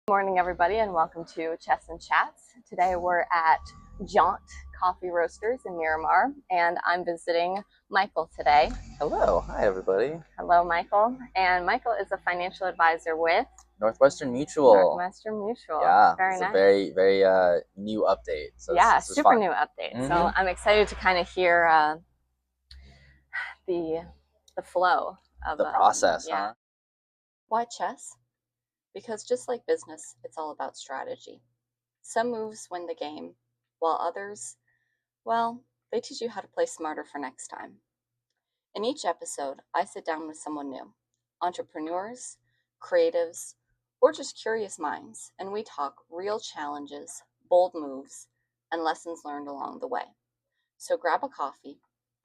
Morning, everybody, and welcome to Chess and Chats. Today we're at Jaunt Coffee Roasters in Miramar, and I'm visiting Michael today. Hello. Hi, everybody. Hello, Michael. And Michael is a financial advisor with Northwestern Mutual. Northwestern Mutual. Yeah, Very it's nice. a very new update. So yeah, this is super fun. new update. So I'm excited to kind of hear the flow of the process, yeah. huh? Why chess? Because just like business, it's all about strategy. Some moves win the game, while others, well, they teach you how to play smarter for next time. In each episode, I sit down with someone new, entrepreneurs, creatives, or just curious minds, and we talk real challenges, bold moves, and lessons learned along the way. So grab a coffee,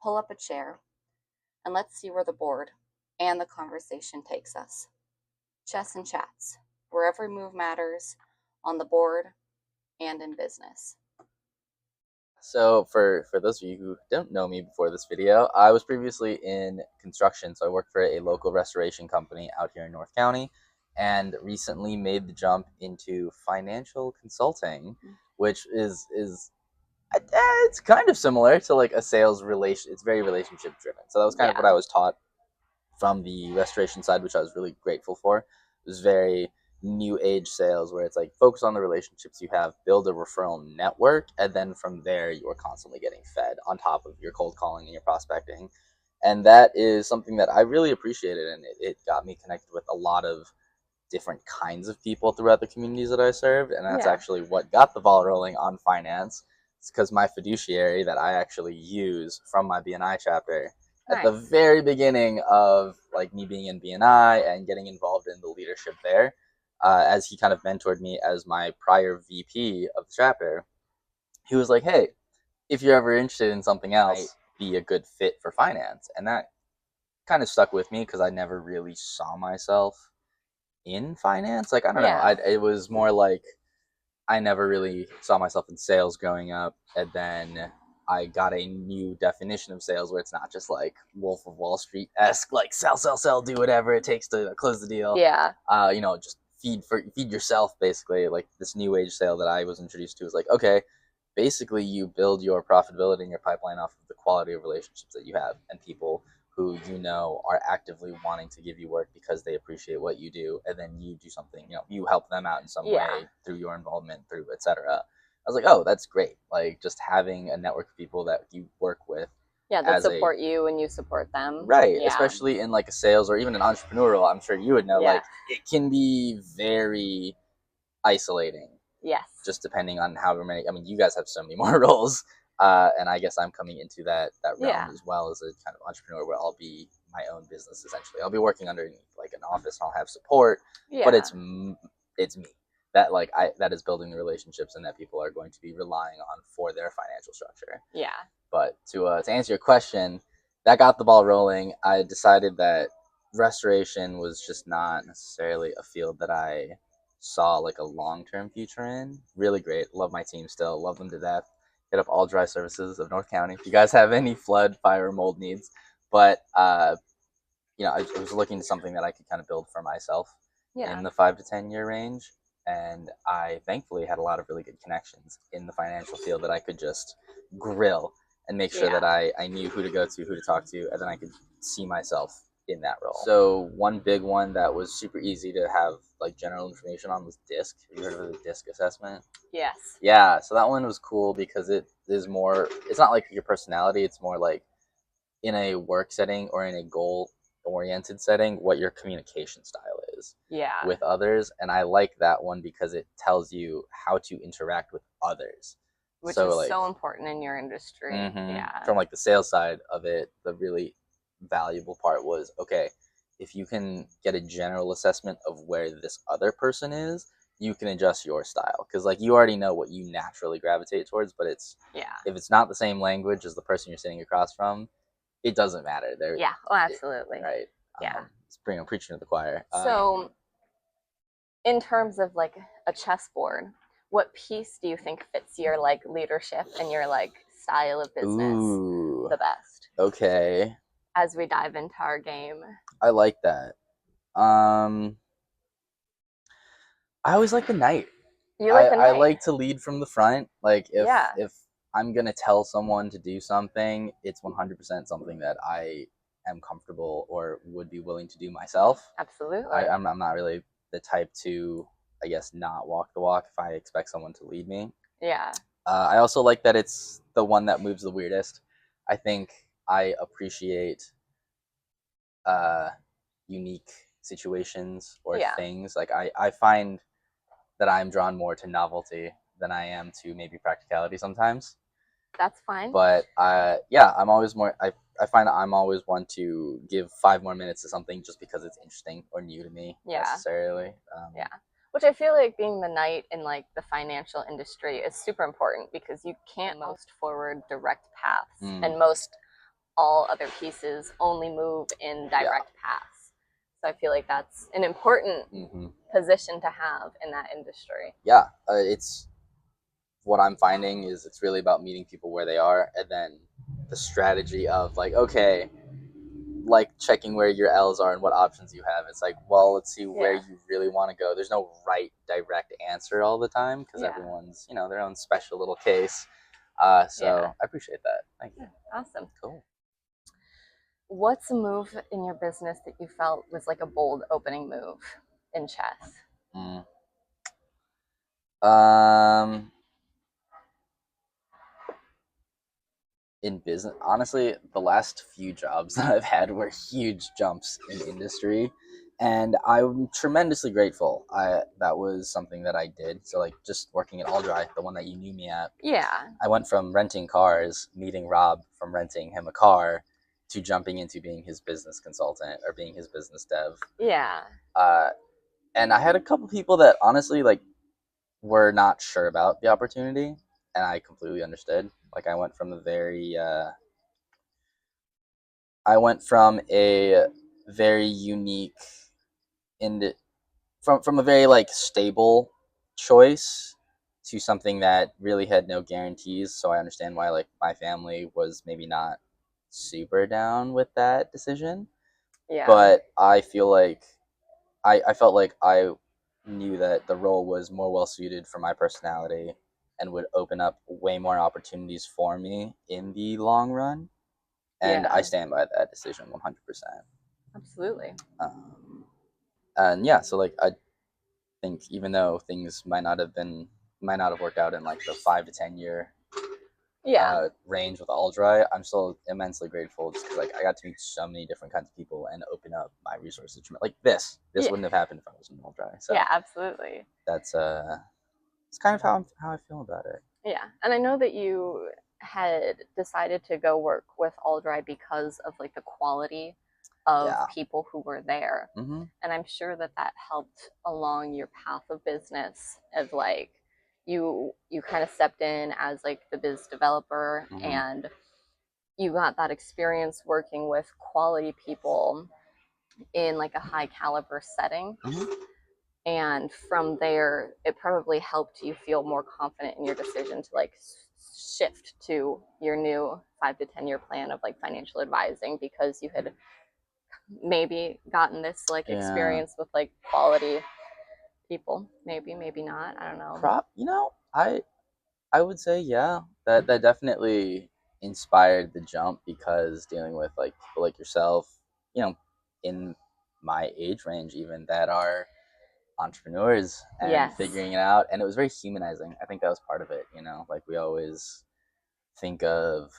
pull up a chair, and let's see where the board and the conversation takes us. Chess and Chats, where every move matters, on the board and in business. So for those of you who don't know me before this video, I was previously in construction. So I worked for a local restoration company out here in North County, and recently made the jump into financial consulting, which is it's kind of similar to like a sales relation. It's very relationship driven. So that was kind of what I was taught from the restoration side, which I was really grateful for. It was very new age sales where it's like focus on the relationships you have, build a referral network, and then from there you're constantly getting fed on top of your cold calling and your prospecting. And that is something that I really appreciated, and it got me connected with a lot of different kinds of people throughout the communities that I served, and that's actually what got the ball rolling on finance. It's because my fiduciary that I actually use from my BNI chapter at the very beginning of like me being in BNI and getting involved in the leadership there, as he kind of mentored me as my prior VP of the chapter, he was like, "Hey, if you're ever interested in something else, be a good fit for finance," and that kind of stuck with me because I never really saw myself in finance. Like I don't know, it was more like I never really saw myself in sales growing up, and then I got a new definition of sales where it's not just like Wolf of Wall Street esque, like sell, do whatever it takes to close the deal. Just feed yourself basically. Like this new age sale that I was introduced to was like, okay, basically you build your profitability and your pipeline off of the quality of relationships that you have and people who are actively wanting to give you work because they appreciate what you do, and then you do something, you help them out in some way through your involvement, through etc. I was like, oh, that's great. Like just having a network of people that you work with that support you and you support them, right? Especially in like a sales or even an entrepreneurial, I'm sure you would know, like it can be very isolating. Just depending on however many. I mean, you guys have so many more roles, and I guess I'm coming into that realm as well as a kind of entrepreneur, where I'll be my own business essentially. I'll be working underneath like an office, and I'll have support, but it's me that that is building the relationships and that people are going to be relying on for their financial structure. But to answer your question, that got the ball rolling. I decided that restoration was just not necessarily a field that I saw like a long-term future in. Really great. Love my team still. Love them to death. Hit up all dry services of North County if you guys have any flood, fire, mold needs. But I was looking to something that I could kind of build for myself in the 5 to 10 year range. And I thankfully had a lot of really good connections in the financial field that I could just grill and make sure that I knew who to go to, who to talk to, and then I could see myself in that role. So one big one that was super easy to have like general information on was DISC. Have you heard of the DISC assessment? Yeah, so that one was cool because it is more, it's not like your personality, it's more like in a work setting or in a goal oriented setting what your communication style is with others. And I like that one because it tells you how to interact with others, which is so important in your industry. From like the sales side of it, the really valuable part was, okay, if you can get a general assessment of where this other person is, you can adjust your style, because like you already know what you naturally gravitate towards, but it's if it's not the same language as the person you're sitting across from, it doesn't matter. Absolutely. Right. It's preaching to the choir. So in terms of like a chessboard, what piece do you think fits your like leadership and your like style of business the best? Okay. As we dive into our game. I like that. I always like the night. You like the I night? like to lead from the front. Like Yeah, if I'm gonna tell someone to do something, it's 100% something that I am comfortable or would be willing to do myself. absolutely. I'm not really the type to, I guess, not walk the walk if I expect someone to lead me. Yeah, I also like that it's the one that moves the weirdest. I think I appreciate uh, unique situations or yeah, things. Like I find that I'm drawn more to novelty than I am to maybe practicality sometimes. that's fine. But yeah, I'm always more. I find that I'm always one to give 5 more minutes to something just because it's interesting or new to me Yeah, necessarily. yeah. Which I feel like being the knight in like the financial industry is super important because you can't most forward direct paths, Mm, and most all other pieces only move in yeah. direct paths. So I feel like that's an important Hmm. position to have in that industry. Yeah. It's what I'm finding is it's really about meeting people where they are, and then the strategy of like, okay, like checking where your L's are and what options you have. It's like, well, let's see where Yeah, you really want to go. There's no right direct answer all the time because yeah, everyone's, their own special little case. yeah. So I appreciate that. Thank you. Awesome. Cool. What's a move in your business that you felt was like a bold opening move in chess? Mm. Um, in business, honestly, the last few jobs that I've had were huge jumps in industry, and I'm tremendously grateful. I That was something that I did. So like just working at All Dry, the one that you knew me at, Yeah, I went from renting cars, meeting Rob from renting him a car, to jumping into being his business consultant or being his business dev. yeah, Uh, and I had a couple people that honestly like were not sure about the opportunity, and I completely understood. Like I went from a very unique and from a very like stable choice to something that really had no guarantees. So I understand why like my family was maybe not super down with that decision. yeah, But I feel like I felt like I knew that the role was more well suited for my personality and would open up way more opportunities for me in the long run. And I yeah, stand by that decision 100%. absolutely. Um, and yeah, so like I think even though things might not have worked out in like the 5 to 10 year Yeah, range with All Dry, I'm still immensely grateful just because like I got to meet so many different kinds of people and open up my resources. Like this yeah, wouldn't have happened if I wasn't All Dry. So yeah, absolutely. that's it's kind of how I feel about it. Yeah, and I know that you had decided to go work with Aldry because of like the quality of Yeah. people who were there, Mm-hmm. and I'm sure that that helped along your path of business. Of like, you kind of stepped in as like the biz developer, Mm-hmm. and you got that experience working with quality people in like a high caliber setting, Mm-hmm. and from there it probably helped you feel more confident in your decision to like shift to your new 5 to 10 year plan of like financial advising because you had maybe gotten this like Yeah. experience with like quality people, maybe not, I don't know. I would say yeah. That definitely inspired the jump because dealing with like people like yourself, you know, in my age range even that are entrepreneurs and Yes, figuring it out, and it was very humanizing. I think that was part of it, like we always think of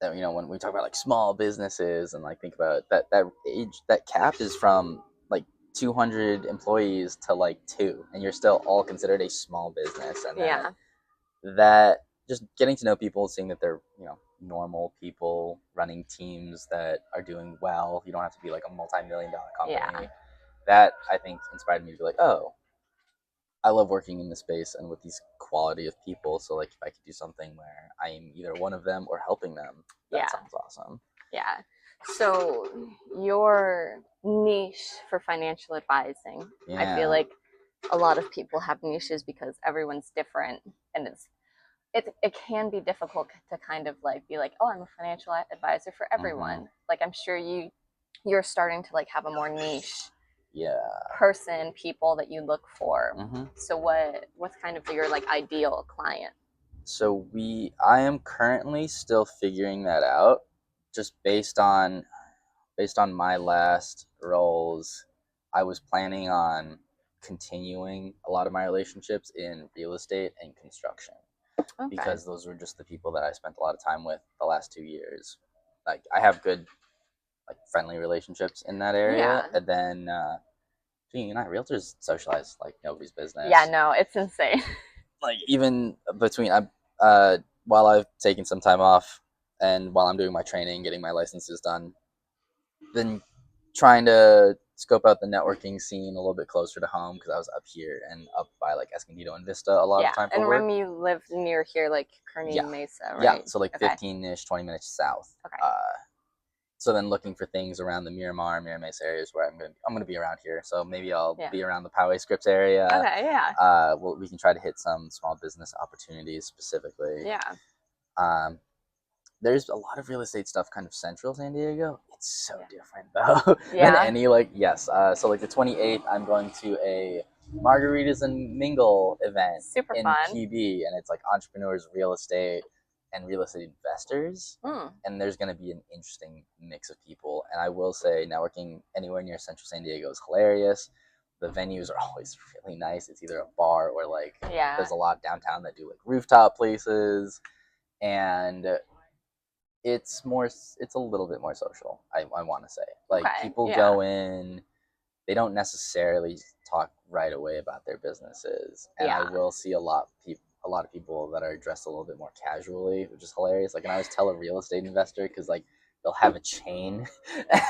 that, when we talk about like small businesses and like think about that age, that cap is from like 200 employees to like two, and you're still all considered a small business. And yeah, that just getting to know people, seeing that they're normal people running teams that are doing well. You don't have to be like a multi-million-dollar yeah, company. That I think inspired me to be like, oh, I love working in the space and with these quality of people. So like if I could do something where I am either one of them or helping them, that yeah, sounds awesome. yeah. So your niche for financial advising, I feel Yeah. like a lot of people have niches because everyone's different, and it can be difficult to kind of like be like, oh, I'm a financial advisor for Mm-hmm. everyone. Like I'm sure you're starting to like have a more niche Yeah. people that you look for. Mm-hmm. So what's kind of your like ideal client? So I am currently still figuring that out, just based on my last roles. I was planning on continuing a lot of my relationships in real estate and construction Okay. because those were just the people that I spent a lot of time with the last 2 years. Like I have good, like friendly relationships in that area, Yeah. and then being and I realtors socialize like nobody's Yeah, business. no, it's insane. Like even between while I've taken some time off and while I'm doing my training, getting my licenses done, then trying to scope out the networking scene a little bit closer to home because I was up here and up by like Escondido and Vista a lot of Yeah. the time And for work. remember you live near here, like Kearney Yeah, Mesa, yeah. right? So like Okay. 15-ish, 20 minutes south. Okay. So then looking for things around the Miramar Mesa areas where I'm gonna be around here. So maybe I'll Yeah. be around the Poway Scripts area. Okay, yeah. We can try to hit some small business opportunities specifically. Yeah. Um, there's a lot of real estate stuff kind of central San Diego. It's so Yeah. different though than Yeah. any like yes. So like the 28th, I'm going to a margaritas and mingle event Super in fun. PB, and it's like entrepreneurs, real estate, and real estate investors. Mm. And there's going to be an interesting mix of people. And I will say, networking anywhere near Central San Diego is hilarious. The venues are always really nice. It's either a bar or like Yeah. there's a lot downtown that do like rooftop places, and it's a little bit more social. I want to say like Okay. people Yeah. go in, they don't necessarily talk right away about their businesses, and I Yeah. will see a lot of people that are dressed a little bit more casually, which is hilarious. Like, and I always tell a real estate investor because like they'll have a chain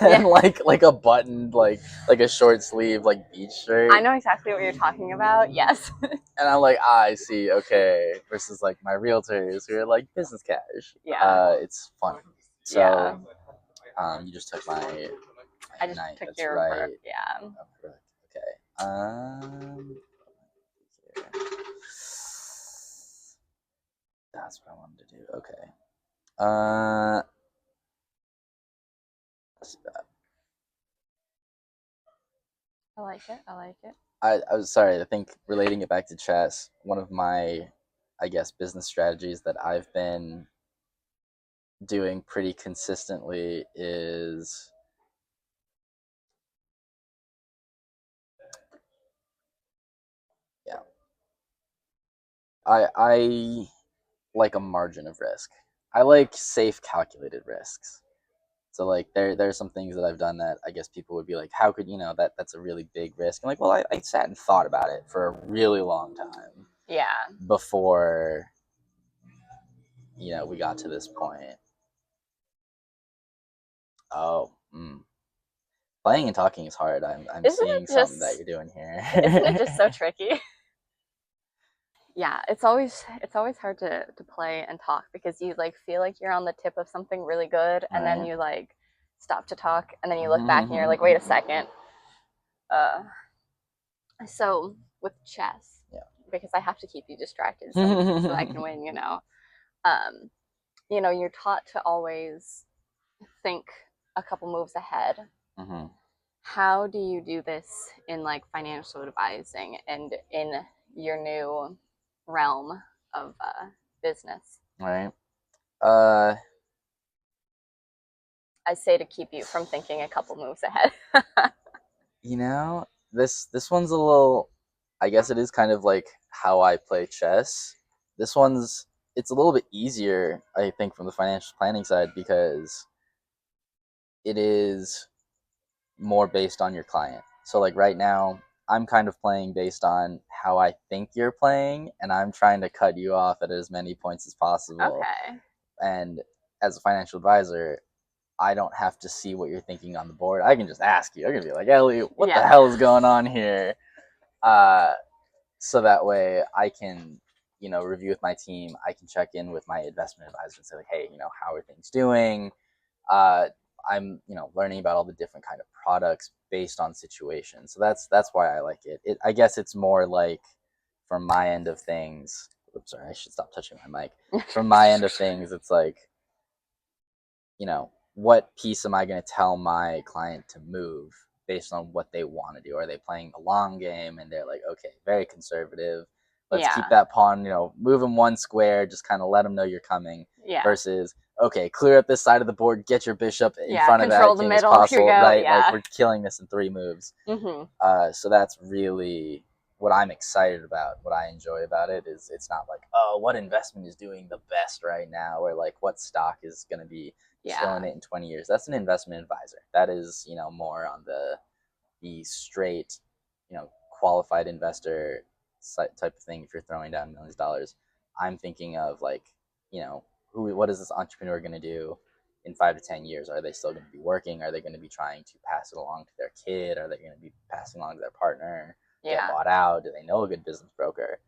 and Yeah. like a buttoned like a short sleeve like beach shirt, I know exactly what you're talking about. Yes. and I'm like, I see, okay. Versus like my realtors who are like business cash. Yeah. It's fun. Yeah. So you just took my I just night. took That's your right. yeah. Oh, correct. Okay. That's what I wanted to do. Okay. Uh, let's see that. I like it. I like it. I was sorry. I think relating it back to chess, one of my, I guess, business strategies that I've been doing pretty consistently is yeah. I like a margin of risk. I like safe, calculated risks. So like there's some things that I've done that I guess people would be like, how could that's a really big risk? I'm like, well, I sat and thought about it for a really long time Yeah. before we got to this point. Oh, playing and talking is hard. I'm Isn't seeing it something that just you're doing isn't it here. just so tricky? Yeah, it's always hard to play and talk because you like feel like you're on the tip of something really good and then Right. you like stop to talk and then you look back and you're like, wait a second. Uh so with chess, because I have to keep you distracted so I can Yeah. win, Um, you're taught to always think a couple moves ahead. Hmm. How do you do this in like financial advising and in your new realm of business? Right. Uh, I say to keep you from thinking a couple moves ahead. this one's a little. I guess it is kind of like how I play chess. This one's it's a little bit easier, I think, from the financial planning side because it is more based on your client. So like right now, I'm kind of playing based on how I think you're playing, and I'm trying to cut you off at as many points as possible. Okay. And as a financial advisor, I don't have to see what you're thinking on the board. I can just ask you. I can be like, Ellie, what the Yeah. hell is going on here? Uh, so that way I can, review with my team. I can check in with my investment advisor and say like, hey, how are things doing? Uh, I'm, learning about all the different kind of products based on situation. So that's why I like it. I guess it's more like from my end of things. Oops, sorry, I should stop touching my mic. From my end of things, it's like, what piece am I going to tell my client to move based on what they want to do. Are they playing the long game and they're like, okay, very conservative. Let's keep Yeah. that pawn, move him one square, just kind of let them know you're coming. Yeah. Versus, okay, clear up this side of the board, get your bishop in Yeah. front of that Control the king as middle. Here you possible, go. right? Like Yeah. we're killing this in 3 moves. So that's really what I'm excited about. What I enjoy about it is it's not like, oh, what investment is doing the best right now, or like what stock is going to be killing it in 20 years. That's an investment advisor. That is, more on the straight, qualified investor type of thing. If you're throwing down millions of dollars, I'm thinking of like, what is this entrepreneur going to do in 5 to 10 years? Are they still going to be working? Are they going to be trying to pass it along to their kid? Are they going to be passing along to their partner? Get bought out? Do they know a good business broker?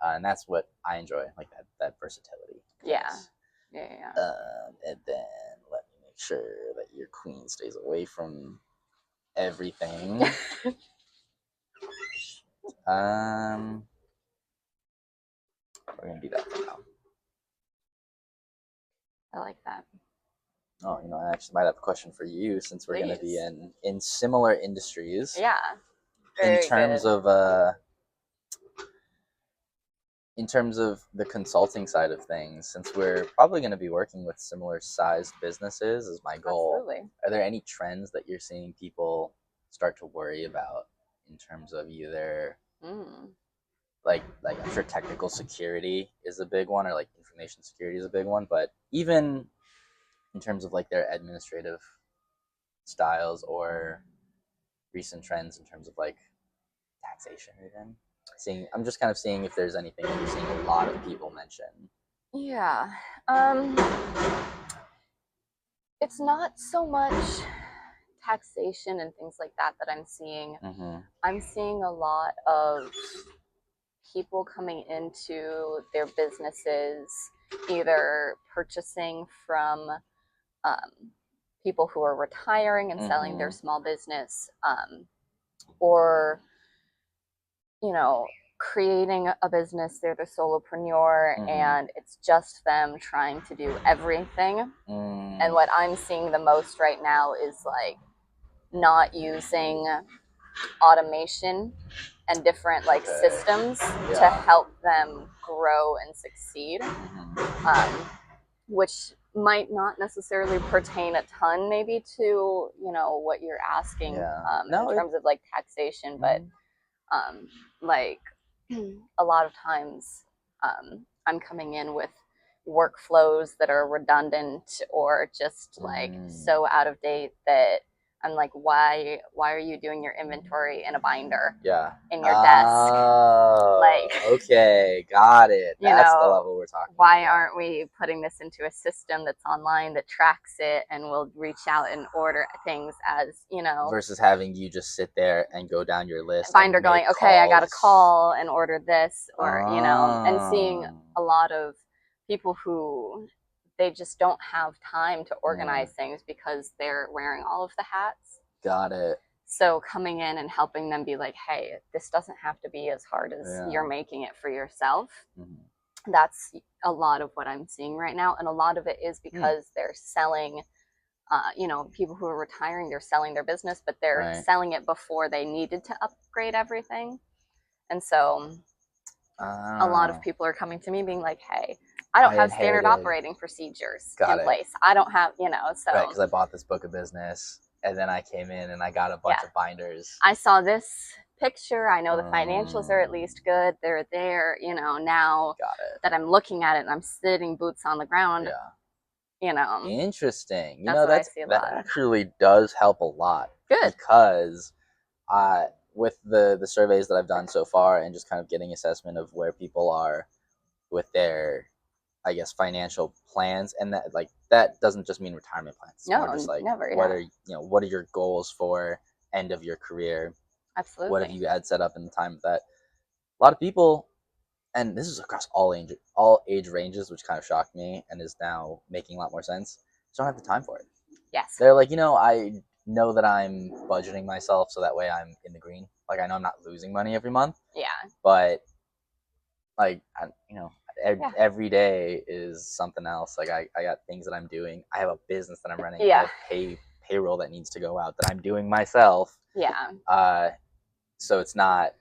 And that's what I enjoy, like that versatility. Yeah. And then let me make sure that your queen stays away from everything. We're gonna do that for now. I like that. Oh, I actually might have a question for you, since we're going to be in similar industries. Yeah. In terms of the consulting side of things, since we're probably going to be working with similar sized businesses, is my goal. Absolutely. Are there any trends that you're seeing people start to worry about in terms of either like I'm sure technical security is a big one, or like information security is a big one, but even in terms of like their administrative styles or recent trends in terms of like taxation, even I'm just kind of seeing if there's anything that you're seeing a lot of people mention. Yeah. It's not so much taxation and things like that I'm seeing. I'm seeing a lot of people coming into their businesses, either purchasing from people who are retiring and selling their small business, or creating a business. They're the solopreneur, and it's just them trying to do everything. And what I'm seeing the most right now is like not using automation and different like systems to help them grow and succeed, which might not necessarily pertain a ton maybe to what you're asking in terms of like taxation, but like a lot of times I'm coming in with workflows that are redundant or just like so out of date that I'm like, why are you doing your inventory in a binder in your desk? Like, okay, got it. That's the level we're talking why about. aren't we putting this into a system that's online that tracks it and will reach out and order things as, versus having you just sit there and go down your list binder going, okay, I got to call and order this, or and seeing a lot of people who they just don't have time to organize things because they're wearing all of the hats. Got it. So coming in and helping them be like, hey, this doesn't have to be as hard as you're making it for yourself. That's a lot of what I'm seeing right now. And a lot of it is because they're selling, people who are retiring, they're selling their business, but they're selling it before they needed to upgrade everything. And so a lot of people are coming to me being like, hey, I don't have standard operating procedures in place. I don't have, so. Right, because I bought this book of business, and then I came in and I got a bunch of binders. I saw this picture. I know the financials are at least good. They're there, now that I'm looking at it and I'm sitting boots on the ground. Interesting. That actually does help a lot. Good. Because with the surveys that I've done so far, and just kind of getting assessment of where people are with their, I guess, financial plans, and that doesn't just mean retirement plans. It's more just like, never. What are your goals for end of your career? Absolutely. What have you had set up in the time of that? A lot of people, and this is across all age ranges, which kind of shocked me and is now making a lot more sense, just don't have the time for it. Yes. They're like, I know that I'm budgeting myself so that way I'm in the green. Like, I know I'm not losing money every month. Yeah. But like, every day is something else. Like, I got things that I'm doing. I have a business that I'm running. Yeah. I pay payroll that needs to go out that I'm doing myself. Yeah. So it's not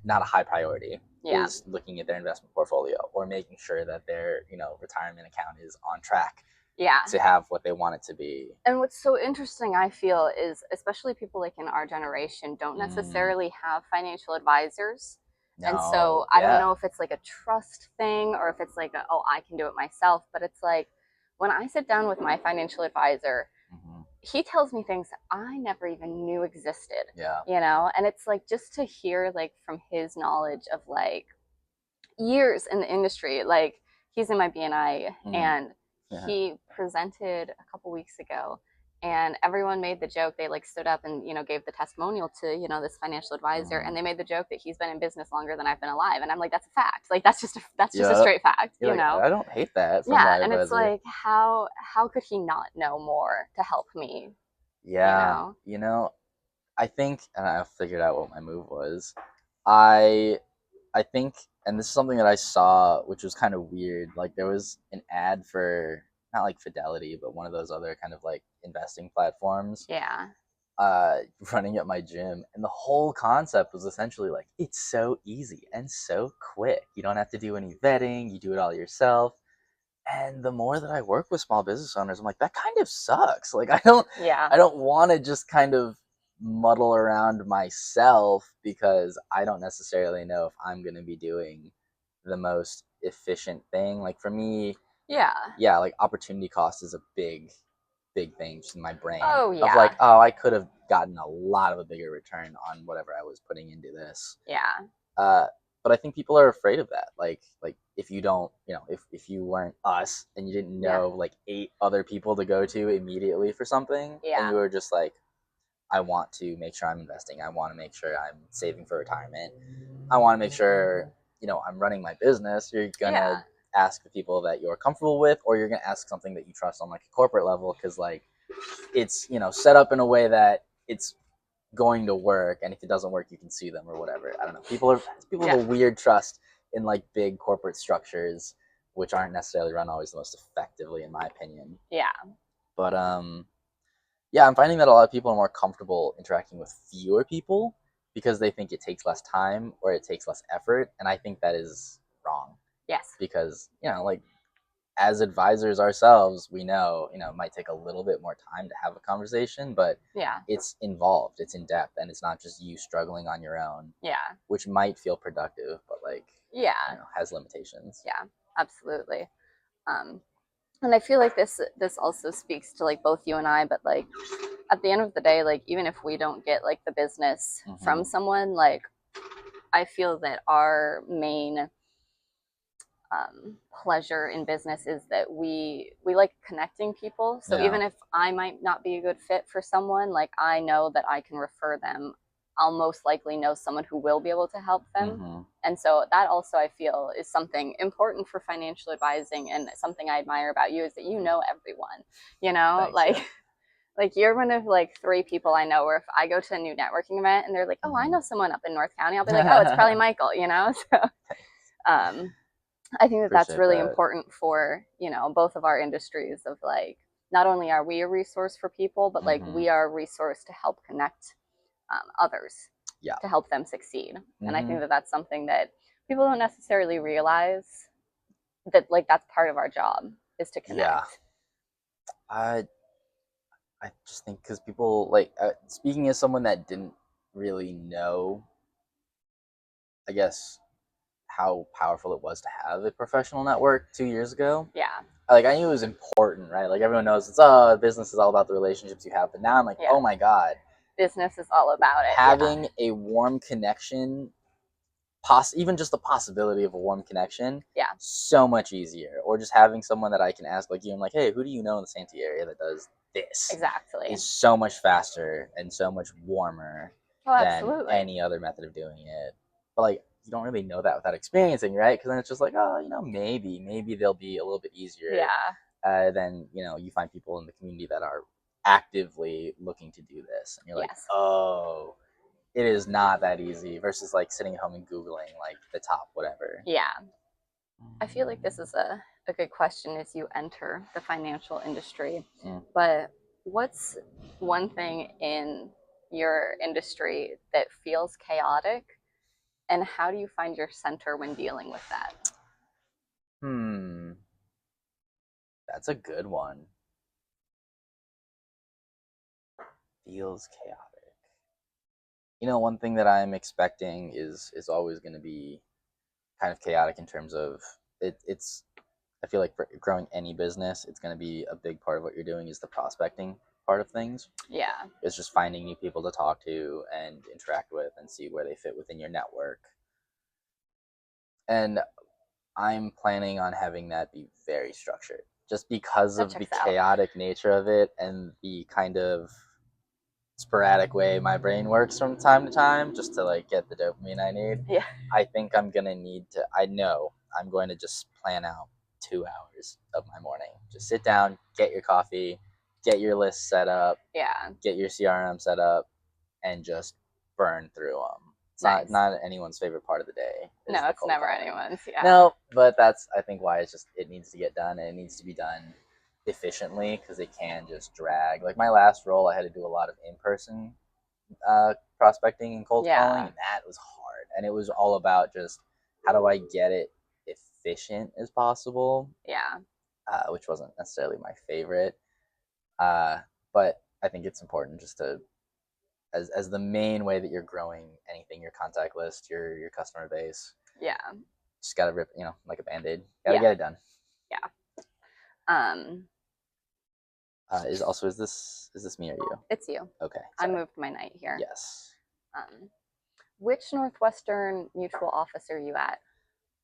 a high priority, Yeah. is looking at their investment portfolio or making sure that their retirement account is on track Yeah. to have what they want it to be. And what's so interesting, I feel, is especially people like in our generation don't Mm, necessarily have financial advisors. And so no, I don't yeah. know if it's like a trust thing or if it's like, oh, I can do it myself. But it's like when I sit down with my financial advisor, Hmm. he tells me things that I never even knew existed, Yeah. And it's like just to hear like from his knowledge of like years in the industry. Like he's in my BNI, Mm. and Yeah. he presented a couple weeks ago, and everyone made the joke. They like stood up and gave the testimonial to this financial advisor, and Mm. they made the joke that he's been in business longer than I've been alive. And I'm like, that's a fact. Like that's just a Yeah. straight fact, You're like, I don't hate that from Yeah, my and it's advisor. like how could he not know more to help me? You Yeah. know? I think, and I figured out what my move was. I I think, and this is something that I saw, which was kind of weird. Like there was an ad for not like Fidelity, but one of those other kind of like investing platforms, Yeah, uh, running at my gym, and the whole concept was essentially like it's so easy and so quick. You don't have to do any vetting. You do it all yourself. And the more that I work with small business owners, I'm like, that kind of sucks. Like yeah, I don't want to just kind of muddle around myself because I don't necessarily know if I'm going to be doing the most efficient thing. Like for me, yeah. yeah, like opportunity cost is a big thing just in my brain Oh of yeah, like, oh, I could have gotten a lot of a bigger return on whatever I was putting into this. yeah, Uh, but I think people are afraid of that. Like if you don't, if you weren't us and you didn't yeah, know like 8 other people to go to immediately for something, and yeah, you were just like, I want to make sure I'm investing. I want to make sure I'm saving for retirement. I want to make sure, I'm running my business. You're gonna yeah, ask the people that you're comfortable with, or you're gonna ask something that you trust on like a corporate level, because like it's set up in a way that it's going to work, and if it doesn't work you can sue them or whatever. I don't know, people yeah, have a weird trust in like big corporate structures, which aren't necessarily run always the most effectively in my opinion. yeah. But yeah, I'm finding that a lot of people are more comfortable interacting with fewer people because they think it takes less time or it takes less effort, and I think that is wrong. Yes. Because like as advisors ourselves, we know, it might take a little bit more time to have a conversation, but Yeah. it's involved, it's in depth, and it's not just you struggling on your own, Yeah. which might feel productive, but like, Yeah. has limitations. Yeah. Absolutely. Um, and I feel like this also speaks to like both you and I, but like at the end of the day, like even if we don't get like the business Hmm. from someone, like I feel that our main pleasure in business is that we like connecting people. So Yeah. even if I might not be a good fit for someone, like I know that I can refer them. I'll most likely know someone who will be able to help them. Hmm. And so that also I feel is something important for financial advising, and something I admire about you is that you know everyone. Thanks. Like Yeah. like you're one of like three people I know where if I go to a new networking event and they're like, "Oh, I Hmm. know someone up in North County," I'll be like, "Oh, it's probably Michael." So Thanks. um I think that that's Appreciate really that. important for, both of our industries of like, not only are we a resource for people, but like Hmm. we are a resource to help connect others Yeah. to help them succeed. And I think Hmm. that that's something that people don't necessarily realize that like that's part of our job is to Yeah. connect. I I just think because people like, speaking as someone that didn't really know, I guess, how powerful it was to have a professional network 2 years ago. Yeah. Like I knew it was important, right? Like everyone knows it's business is all about the relationships you have. But now I'm like, Yeah. oh my god, Business is all about it. Yeah. having a warm connection, even just the possibility of a warm connection, Yeah. so much easier. Or just having someone that I can ask, like you, I'm like, hey, who do you know in the Santee area that does this? Exactly. Is so much faster and so much warmer Oh, than absolutely. any other method of doing it. But like, you don't really know that without experiencing, right? Because then it's just like, oh, maybe they'll be a little bit easier. Yeah. Then you find people in the community that are actively looking to do this, and you're like, Yes. oh, it is not that easy versus like sitting at home and googling like the top whatever. Yeah. I feel like this is a good question as you enter the financial industry. Mm. But What's one thing in your industry that feels chaotic, and how do you find your center when dealing with that? Hmm, that's a good one. Feels chaotic. One thing that I'm expecting is always going to be kind of chaotic in terms of it's. I feel like for growing any business, it's going to be a big part of what you're doing is the prospecting part of things. Yeah. It's just finding new people to talk to and interact with and see where they fit within your network. And I'm planning on having that be very structured, just because That of the checks out. chaotic nature of it and the kind of sporadic way my brain works from time to time, just to like get the dopamine I need. Yeah. I think I'm gonna need to. I know I'm going to just plan out 2 hours of my morning. Just sit down, get your coffee, get your list set up, Yeah. get your CRM set up, and just burn through them. It's not Nice. not anyone's favorite part of the day is No, the it's cold never calling. anyone's. Yeah. No, but that's I think why it needs to get done, and it needs to be done efficiently because it can just drag. Like my last role, I had to do a lot of in person prospecting and cold calling, Yeah. and that was hard. And it was all about just how do I get it efficient as possible, Yeah. which wasn't necessarily my favorite. Uh, but I think it's important just to as the main way that you're growing anything, your contact list, your customer base, Yeah. just gotta rip, like a band-aid. Gotta Yeah. get it done. Yeah. Um, Is this me or you? it's you. Okay, I sorry. moved my night here. Yes. Um, which Northwestern Mutual office are you at?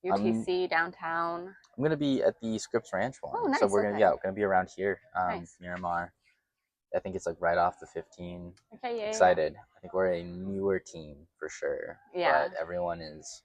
I'm UTC downtown. I'm gonna be at the Scripps Ranch Oh, one. So nice. Okay. we're gonna be around here, Nice. Miramar. I think it's like right off the 15. Okay. Yeah. Excited. I think we're a newer team for sure, Yeah. but everyone is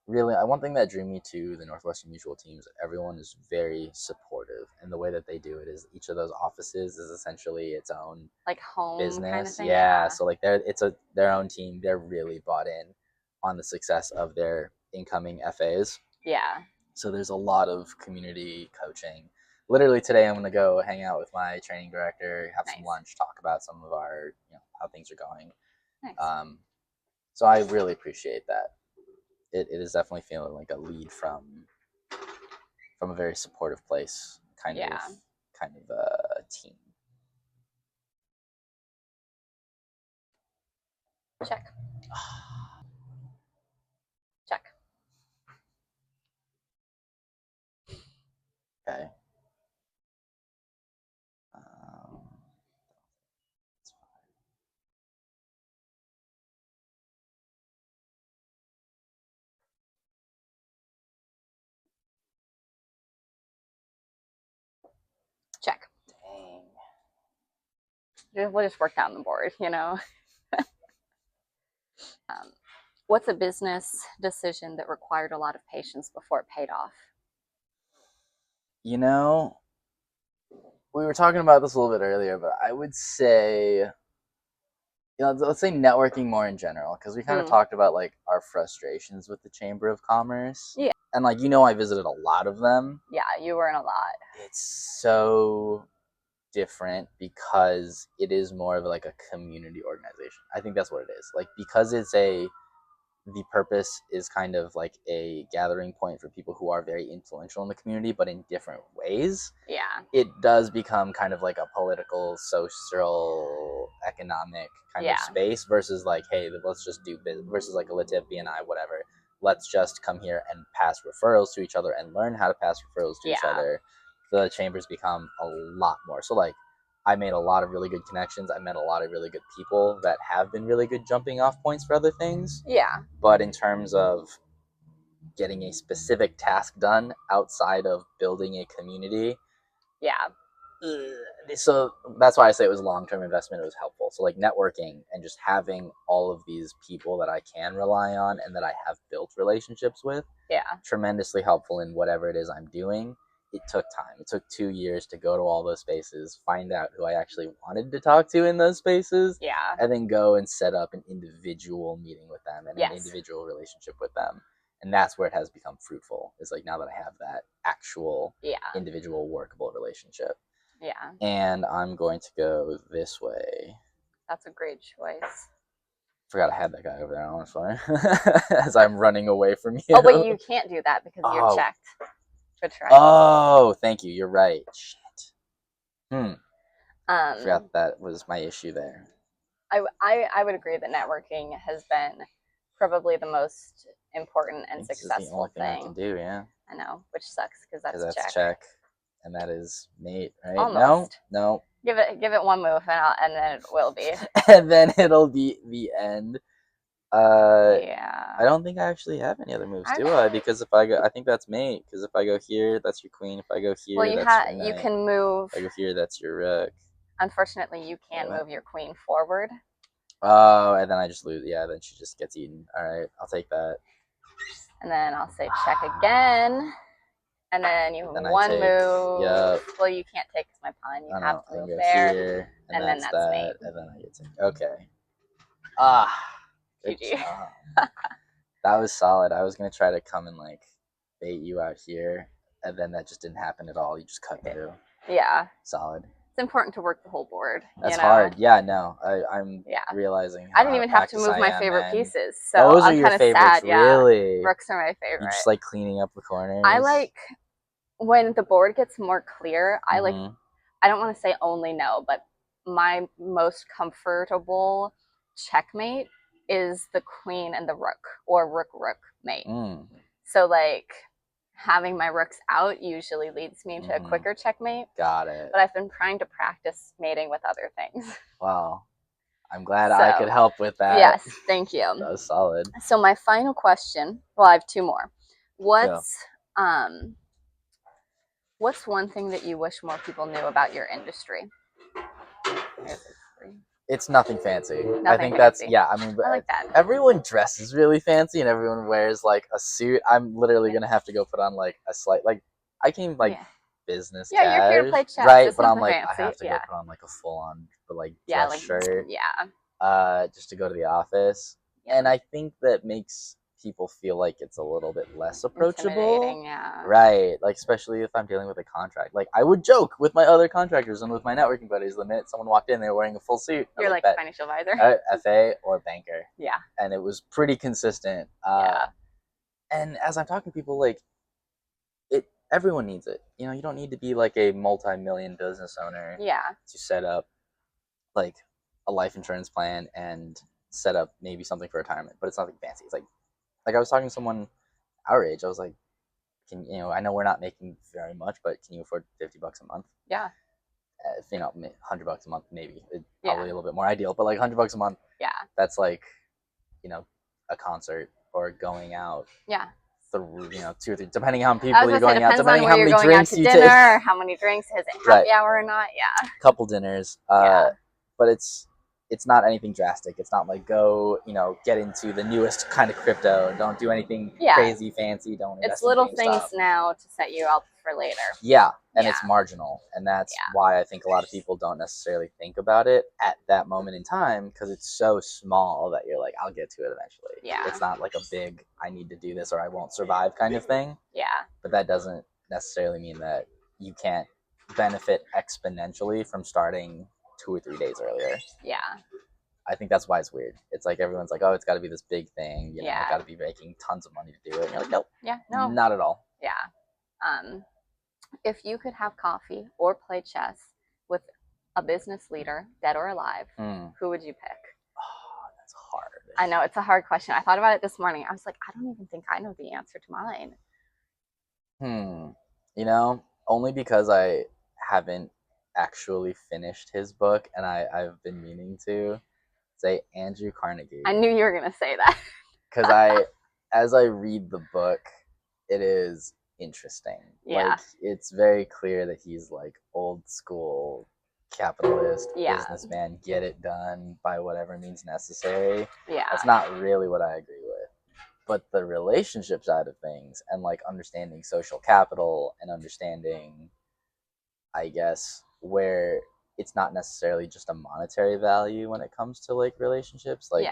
really. One thing that drew me to the Northwestern Mutual teams, everyone is very supportive, and the way that they do it is each of those offices is essentially its own Like home kind of business. thing. Yeah, Yeah. so like their own team. They're really bought in on the success of their incoming FAs. Yeah. So there's a lot of community coaching. Literally today, I'm gonna go hang out with my training director, have some Nice. lunch, talk about some of our, how things are going. Nice. Um, so I really appreciate that. It is definitely feeling like a lead from a very supportive place, Yeah. kind of a team. Check. Check. Okay. Um, Check. dang. We'll just work down the board. Um, what's a business decision that required a lot of patience before it paid off? You know, we were talking about this a little bit earlier, but I would say, let's say networking more in general, because we kind of talked about like our frustrations with the Chamber of Commerce. Yeah. And like, I visited a lot of them. Yeah, you were in a lot. It's so different because it is more of like a community organization. I think that's what it is. Like, because the purpose is kind of like a gathering point for people who are very influential in the community, but in different ways. Yeah. It does become kind of like a political, social, economic kind of Yeah. space versus like, hey, let's just do business versus like a Latif, BNI, whatever. Let's just come here and pass referrals to each other and learn how to pass referrals to each Yeah. other. The chambers become a lot more. So like, I made a lot of really good connections. I met a lot of really good people that have been really good jumping off points for other things. Yeah. But in terms of getting a specific task done outside of building a community, Yeah. so that's why I say it was a long-term investment. It was helpful. So like networking and just having all of these people that I can rely on and that I have built relationships with, Yeah. tremendously helpful in whatever it is I'm doing. It took time. It took 2 years to go to all those spaces, find out who I actually wanted to talk to in those spaces, Yeah. and then go and set up an individual meeting with them and an Yes. individual relationship with them. And that's where it has become fruitful. Is like now that I have that actual Yeah. individual workable relationship. Yeah, and I'm going to go this way. that's a great choice. Forgot I had that guy over there, honestly. As I'm running away from you. Oh, but you can't do that because you're Oh, checked. Good try. oh, thank you. You're right. Shit. Forgot Um, that was my issue there. I would agree that networking has been probably the most important I and think this is the only successful thing I can thing. do, yeah. I know, which sucks because Because that's that's check. check, and that is mate, right? No, Almost. no. Give it one move and then it will be. And then it'll be the end. Uh, I Yeah. don't think I actually have any other moves, do I? Because if I go, I think that's mate. Because if I go here, that's your queen. If I go Well, here, that's your you knight. can move. If I go here, that's your rook. Unfortunately, you Wait, can what? move your queen forward, Oh, and then I just lose. Yeah, then she just gets eaten. All right, I'll take that. and then I'll say check again, and then you have Then I one take. move. Yep. Well, you can't take my pawn. You Oh have no, to I can move go there, here, and and then that's that's that, mate. and then I get to. Okay. Ah, good GG. job. That was solid. I was gonna try to come and like bait you out here, and then that just didn't happen at all. You just cut through. Yeah. Solid. It's important to work the whole board. That's hard. Yeah, no, I'm Yeah. realizing I how didn't out of even have to practice move I my am, favorite and pieces, so those are I'm your kind of favorites, sad. Yeah. really. Rooks are my You just favorite. like cleaning up the I corners. like when the board gets more clear. Mm-hmm. I don't want to say only no, but my most comfortable checkmate is the queen and the rook, or rook mate. Mm. So like having my rooks out usually leads me to a Mm-hmm. quicker checkmate. Got it. But I've been trying to practice mating with other things. Wow. I'm glad I could So help with that. yes, thank you. That was solid. So my final question, well, I have two more. Go. Um what's one thing that you wish more people knew about your industry? It's nothing fancy. I Nothing think that's, fancy. yeah. I mean, I like that. everyone dresses really fancy, and everyone wears like a suit. I'm literally gonna have to go put on like a slight like I came like Yeah. business Yeah, you're here to cash, play chess. right? It's But I'm nothing like I fancy. have to go Yeah. put on like a full on like Yeah, dress like shirt, yeah. just to go to the office, Yeah. and I think that makes people feel like it's a little bit less approachable. Intimidating, yeah. Right, like especially if I'm dealing with a contract. Like I would joke with my other contractors and with my networking buddies the minute someone walked in, they were wearing a full suit. I You're was like like, financial advisor. FA or banker. Yeah. And it was pretty consistent. Yeah. And as I'm talking to people, like it, everyone needs it. You know, you don't need to be like a multi-million business owner Yeah. to set up like a life insurance plan and set up maybe something for retirement. But it's nothing fancy. It's like I was talking to someone our age. I was like, can you know? I know we're not making very much, but can you afford $50 a month? Yeah. If, you know, $100 a month, maybe it's Yeah. probably a little bit more ideal. But like $100 a month, Yeah. that's like, you know, a concert or going out. Yeah. Through, you know, 2 or 3, depending how many I people was you're gonna say going out, depends on depending where how you're many going out drinks to you take. dinner, how many drinks, is it Right, happy hour or not? Yeah. couple dinners. Yeah. But it's not anything drastic. It's not like go, you know, get into the newest kind of crypto. Don't do anything Yeah. crazy fancy. Don't It's invest in little things GameStop. now to set you up for later. Yeah, and Yeah. it's marginal, and that's Yeah. why I think a lot of people don't necessarily think about it at that moment in time because it's so small that you're like, I'll get to it eventually. Yeah. It's not like a big, I need to do this or I won't survive kind of thing. Yeah. But that doesn't necessarily mean that you can't benefit exponentially from starting 2 or 3 days earlier. Yeah. I think that's why it's weird. It's like everyone's like, oh, it's got to be this big thing, you know, Yeah. got to be making tons of money to do it. And you're like, nope, Yeah. No. not at all. Yeah. If you could have coffee or play chess with a business leader, dead or alive, who would you pick? Oh, that's hard. I know it's a hard question. I thought about it this morning. I was like, I don't even think I know the answer to mine. You know, only because I haven't actually finished his book, and I've been meaning to say Andrew Carnegie. I knew you were gonna say that. Because as I read the book, it is interesting. Yeah. Like it's very clear that he's like old school capitalist businessman, get it done by whatever means necessary. Yeah. That's not really what I agree with. But the relationship side of things and like understanding social capital and understanding, I guess, where it's not necessarily just a monetary value when it comes to like relationships. Like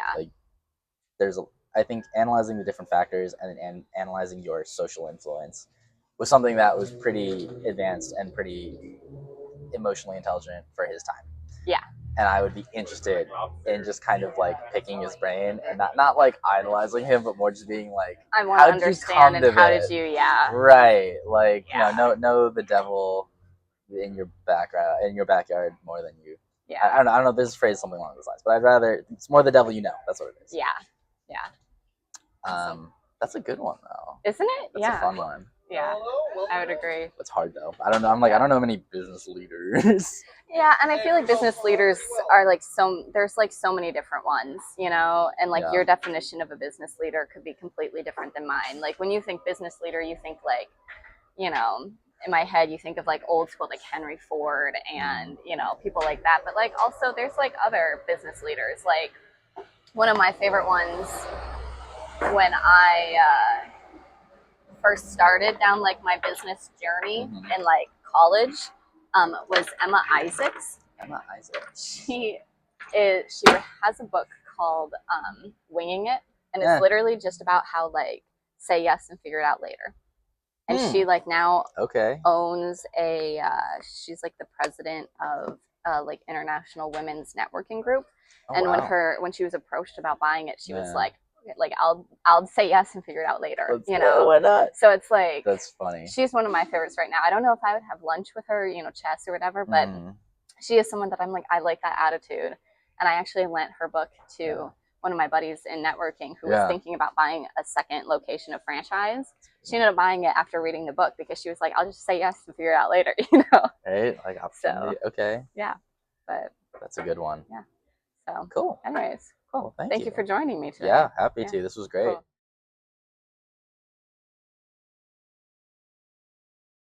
there's I think analyzing the different factors and analyzing your social influence was something that was pretty advanced and pretty emotionally intelligent for his time. Yeah. And I would be interested in just kind of like picking his brain and not like idolizing him, but more just being like, I want how to did you come understand, and to how this? did you, yeah. Right, like Yeah. know the devil in your background, in your backyard, more than you. Yeah. I don't know. There's a phrase something along those lines, but I'd rather it's more the devil you know. That's what it is. Yeah. Yeah. Awesome. That's a good one though. Isn't it? That's a fun one. Yeah, I would agree. It's hard though. I don't know. I'm like, I don't know many business leaders. Yeah, and I feel like business leaders are like there's like so many different ones, you know, and like Yeah. your definition of a business leader could be completely different than mine. Like when you think business leader, you think like, you know, in my head you think of like old school like Henry Ford and, you know, people like that. But like also there's like other business leaders. Like one of my favorite ones when I first started down like my business journey in like college was Emma Isaacs. Emma Isaacs. She has a book called Winging It, and it's literally just about how like say yes and figure it out later. And she like now owns a she's like the president of like International Women's Networking Group. And when she was approached about buying it, she was like I'll say yes and figure it out later. You know, why not? So it's like That's funny. She's one of my favorites right now. I don't know if I would have lunch with her, you know, chess or whatever, but she is someone that I'm like, I like that attitude. And I actually lent her book to one of my buddies in networking who was thinking about buying a second location of franchise. She ended up buying it after reading the book because she was like, I'll just say yes and figure it out later, you know? Right? Like opportunity. So, yeah. But that's a good one. Yeah. So cool. Anyways, cool. Well, thank you for joining me today. Yeah, happy to. This was great. Cool.